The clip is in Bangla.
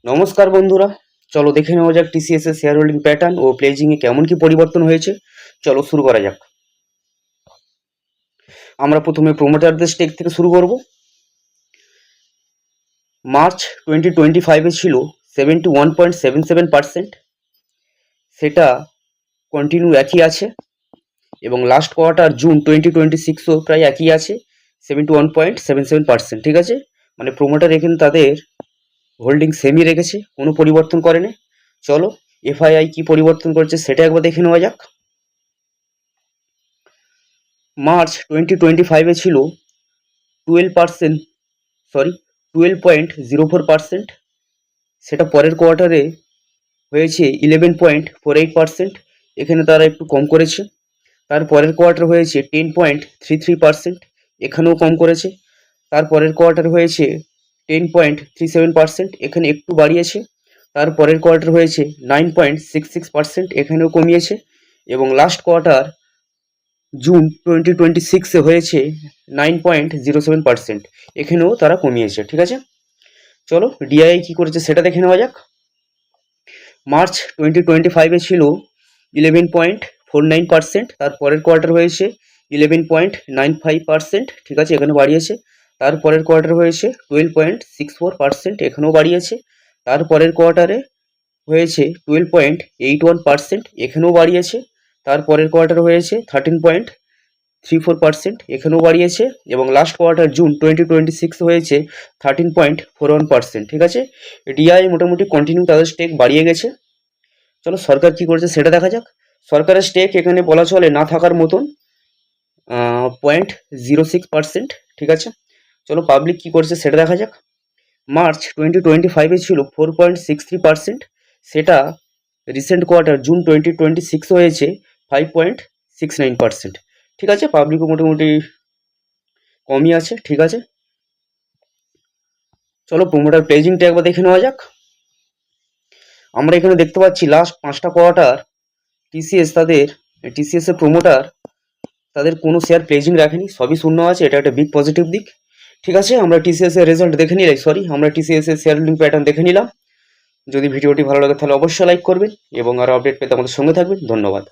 নমস্কার বন্ধুরা, চলো দেখে নেওয়া যাক টিসিএস এর শেয়ার হোল্ডিং প্যাটার্ন ও প্লেজিং এ কেমন কি পরিবর্তন হয়েছে। চলো শুরু করা যাক। আমরা প্রথমে প্রোমোটারদের স্টেক থেকে শুরু করব। মার্চ 2025 ছিল 71.77%, সেটা কন্টিনিউ একই আছে, এবং লাস্ট কোয়ার্টার জুন 2026ও প্রায় একই আছে, 71.77%। ঠিক আছে, মানে প্রোমোটার এখানে তাদের হোল্ডিং সেমই রেখেছে, কোনো পরিবর্তন করেনি। চলো এফআইআই কি পরিবর্তন করেছে সেটা একবার দেখে নেওয়া যাক। মার্চ 2025 ছিল 12.04%, সেটা পরের কোয়ার্টারে হয়েছে 11.48%, এখানে তারা একটু কম করেছে। তার পরের কোয়ার্টার হয়েছে 10.33%, এখানেও কম করেছে। তার পরের কোয়ার্টার হয়েছে 10.37%, এখানে একটু বাড়িয়েছে। তার পরের কোয়ার্টার হয়েছে 9.66%, এখানেও কমিয়েছে। এবং লাস্ট কোয়ার্টার জুন 2026 হয়েছে 9.07%, এখানেও তারা কমিয়েছে। ঠিক আছে, চলো ডিআই কি করেছে সেটা দেখে নেওয়া যাক। মার্চ 2025 ছিল 11.49%, তার পরের কোয়ার্টার হয়েছে 11.95%। ঠিক আছে, এখানে বাড়িয়েছে। তার পরের কোয়ার্টার হয়েছে 12.64%, এখানেও বাড়িয়েছে। তার পরের কোয়ার্টারে হয়েছে 12.81%, এখানেও বাড়িয়েছে। তার পরের কোয়ার্টার হয়েছে 13.34%, এখানেও বাড়িয়েছে। এবং লাস্ট কোয়ার্টার জুন 2026 হয়েছে 13.41%। ঠিক আছে, ডিআই মোটামুটি কন্টিনিউ তাদের স্টেক বাড়িয়ে গেছে। চলো সরকার কি করেছে সেটা দেখা যাক। সরকারের স্টেক এখানে বলা চলে না থাকার মতন, 0.06%। ঠিক আছে, চলো পাবলিক কি করেছে সেটা দেখা যাক। মার্চ 2025 ছিল 4.63%, সেটা রিসেন্ট কোয়ার্টার জুন 2026 হয়েছে 5.69%। ঠিক আছে, পাবলিকও মোটামুটি কমই আছে। ঠিক আছে, চলো প্রোমোটার প্লেজিংটা একবার দেখে নেওয়া যাক। আমরা এখানে দেখতে পাচ্ছি লাস্ট 5টা কোয়ার্টার টিসিএস এর প্রোমোটার তাদের কোনো শেয়ার প্লেজিং রাখেনি, সবই শূন্য আছে, এটা একটা বিগ পজিটিভ দিক। ঠিক আছে, আমরা টিসিএস এর রেজাল্ট দেখে নিলাম, আমরা টিসিএস এর শেয়ার হোল্ডিং প্যাটার্ন দেখে নিলাম। যদি ভিডিওটি ভালো লাগে তাহলে অবশ্যই লাইক করবেন এবং আরও আপডেট পেতে আমাদের সঙ্গে থাকবেন। ধন্যবাদ।